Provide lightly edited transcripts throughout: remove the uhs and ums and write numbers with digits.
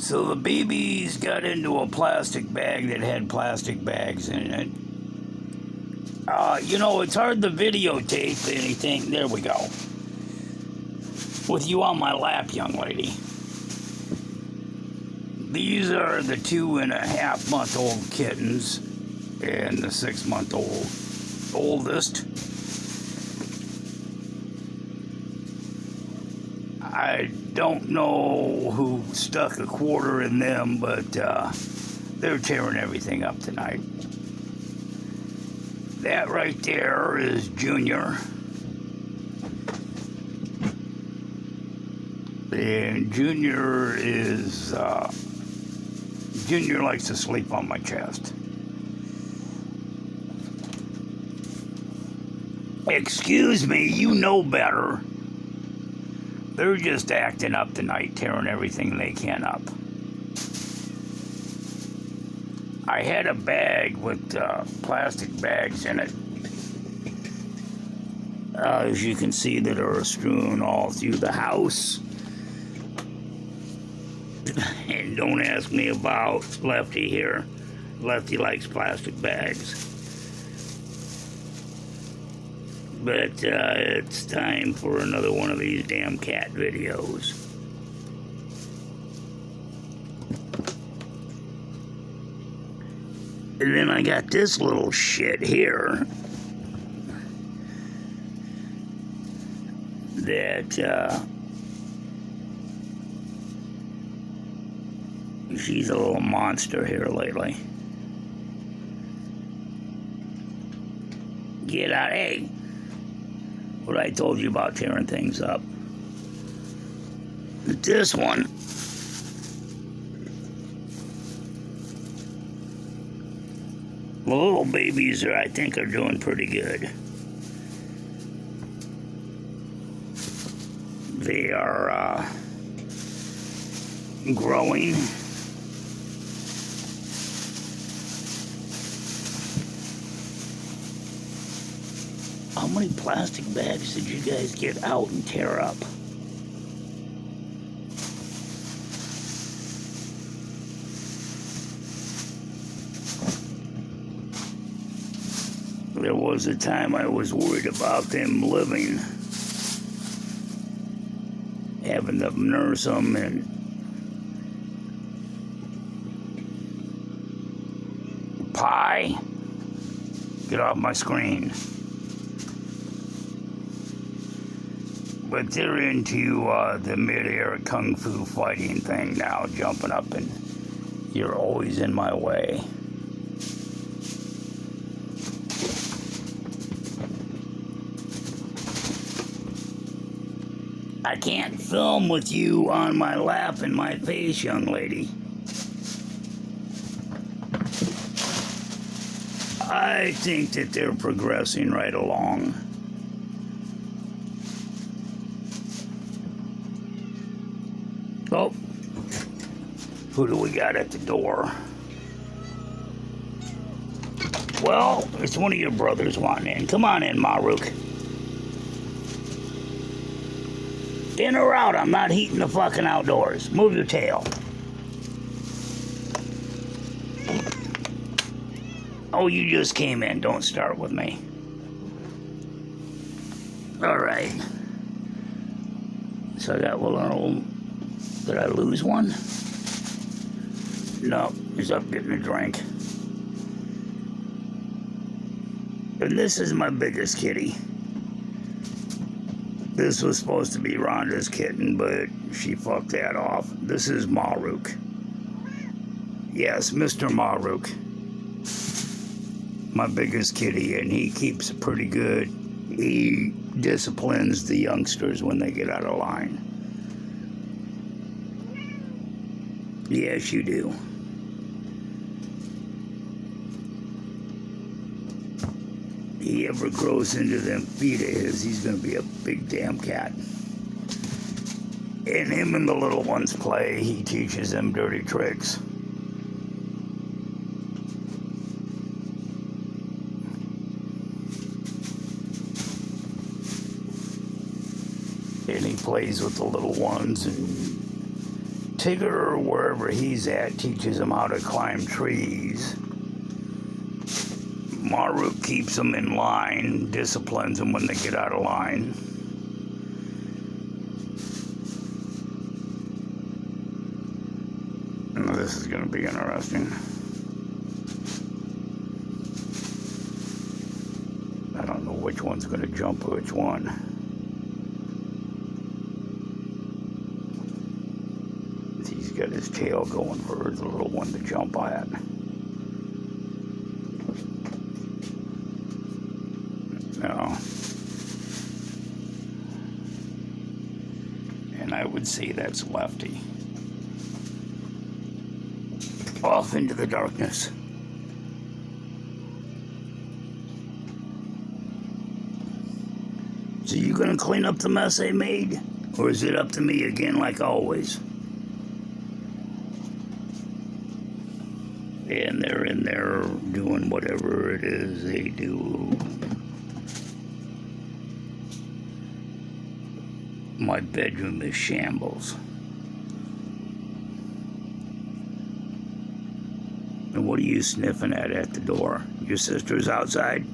So the babies got into a plastic bag that had plastic bags in it. It's hard to videotape anything. There we go. With you on my lap, young lady. These are the 2.5-month-old kittens and the 6-month-old oldest. I don't know who stuck a quarter in them, but they're tearing everything up tonight. That right there is Junior. And Junior likes to sleep on my chest. Excuse me, you know better. They're just acting up tonight, tearing everything they can up. I had a bag with plastic bags in it. As you can see, that are strewn all through the house. And don't ask me about Lefty here. Lefty likes plastic bags. But it's time for another one of these damn cat videos. And then I got this little shit here that she's a little monster here lately. Get out, hey! What I told you about tearing things up. This one, the little babies I think are doing pretty good. They are growing. How many plastic bags did you guys get out and tear up? There was a time I was worried about them living, having to nurse them and pie. Get off my screen. But they're into the mid-air kung fu fighting thing now, jumping up, and you're always in my way. I can't film with you on my lap in my face, young lady. I think that they're progressing right along. Oh, who do we got at the door? Well, it's one of your brothers wanting in. Come on in, Maruk. In or out, I'm not heating the fucking outdoors. Move your tail. Oh, you just came in. Don't start with me. All right. So I got one little... Did I lose one? No, he's up getting a drink. And this is my biggest kitty. This was supposed to be Rhonda's kitten, but she fucked that off. This is Maruk. Yes, Mr. Maruk. My biggest kitty, and he keeps it pretty good. He disciplines the youngsters when they get out of line. Yes, you do. He ever grows into them feet of his, he's gonna be a big damn cat. And him and the little ones play. He teaches them dirty tricks. And he plays with the little ones and Tigger, wherever he's at, teaches him how to climb trees. Maruk keeps them in line, disciplines them when they get out of line. This is going to be interesting. I don't know which one's going to jump which one. He's got his tail going for the little one to jump at. No. And I would say that's Lefty. Off into the darkness. So you gonna clean up the mess I made? Or is it up to me again like always? And they're in there doing whatever it is they do. My bedroom is shambles. And what are you sniffing at the door? Your sister's outside?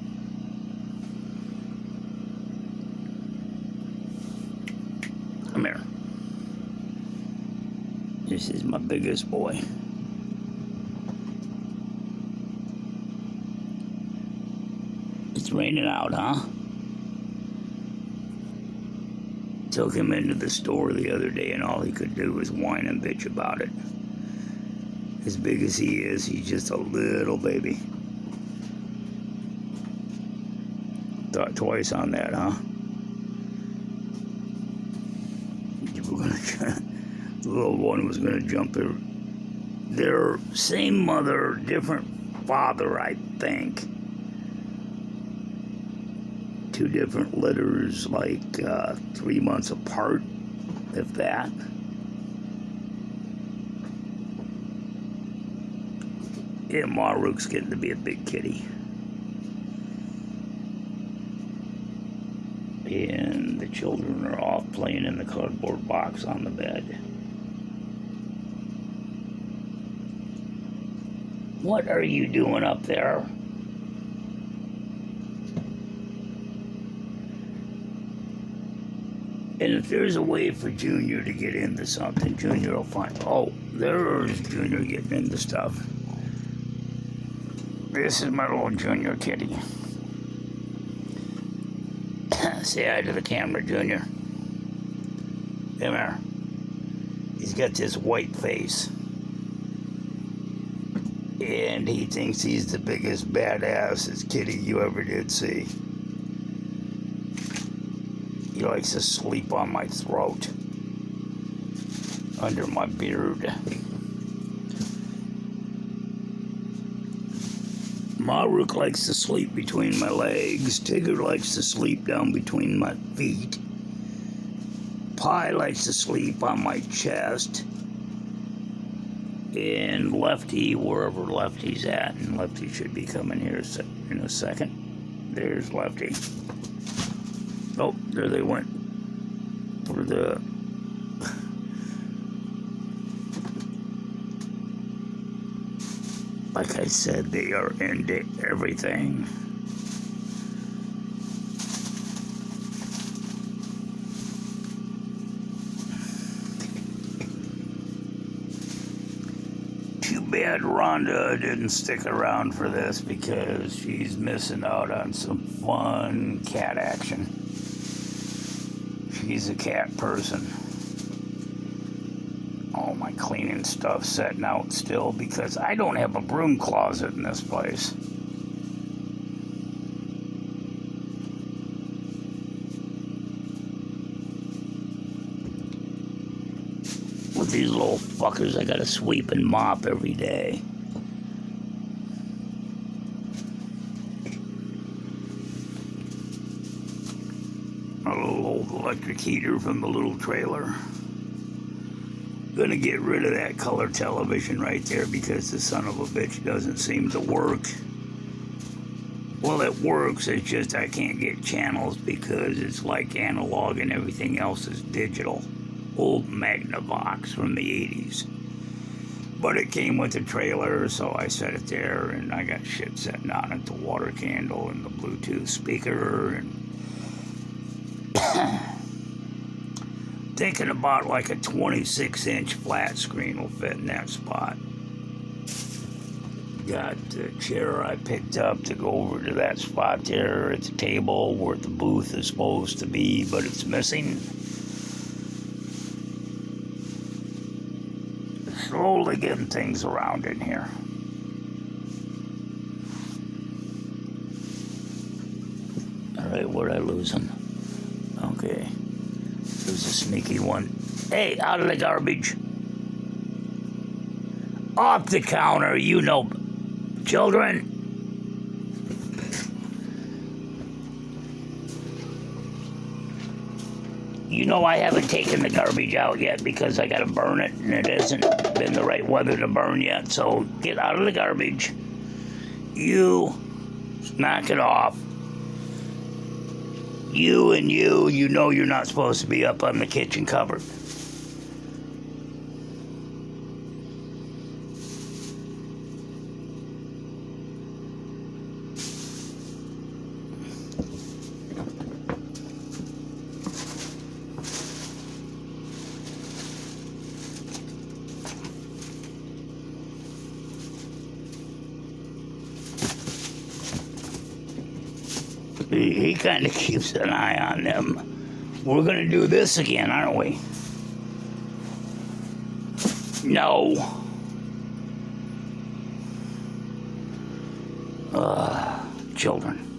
Come here. This is my biggest boy. It's raining out, huh? Took him into the store the other day and all he could do was whine and bitch about it. As big as he is, he's just a little baby. Thought twice on that, huh? The little one was gonna jump in. They're same mother, different father, I think. Two different litters, like 3 months apart, if that. Yeah, Maruk's getting to be a big kitty. And the children are off playing in the cardboard box on the bed. What are you doing up there? And if there's a way for Junior to get into something, Junior will find. Oh, there's Junior getting into stuff. This is my little Junior kitty. Say hi to the camera, Junior. Come here. He's got this white face. And he thinks he's the biggest badass kitty you ever did see. He likes to sleep on my throat. Under my beard. Maruk likes to sleep between my legs. Tigger likes to sleep down between my feet. Pie likes to sleep on my chest. And Lefty, wherever Lefty's at, and Lefty should be coming here in a second. There's Lefty. Oh, there they went for the... Like I said, they are into everything. Too bad Rhonda didn't stick around for this because she's missing out on some fun cat action. She's a cat person. All my cleaning stuff setting out still because I don't have a broom closet in this place. With these little fuckers, I gotta sweep and mop every day. A little old electric heater from the little trailer. Gonna get rid of that color television right there because the son of a bitch doesn't seem to work. Well, it works, it's just I can't get channels because it's like analog and everything else is digital. old Magnavox from the 80s. But it came with a trailer, so I set it there, and I got shit setting on it, the water candle and the Bluetooth speaker, and thinking about like a 26-inch flat screen will fit in that spot. Got the chair I picked up to go over to that spot there at the table where the booth is supposed to be, but it's missing. Slowly getting things around in here. Alright, where'd I lose him? Okay. There's a sneaky one. Hey, out of the garbage. Off the counter, you know. Children. You know I haven't taken the garbage out yet because I gotta burn it, and it hasn't been the right weather to burn yet, so get out of the garbage. You knock it off. You and you know you're not supposed to be up on the kitchen cupboard. He kind of keeps an eye on them. We're gonna do this again, aren't we? No. Children.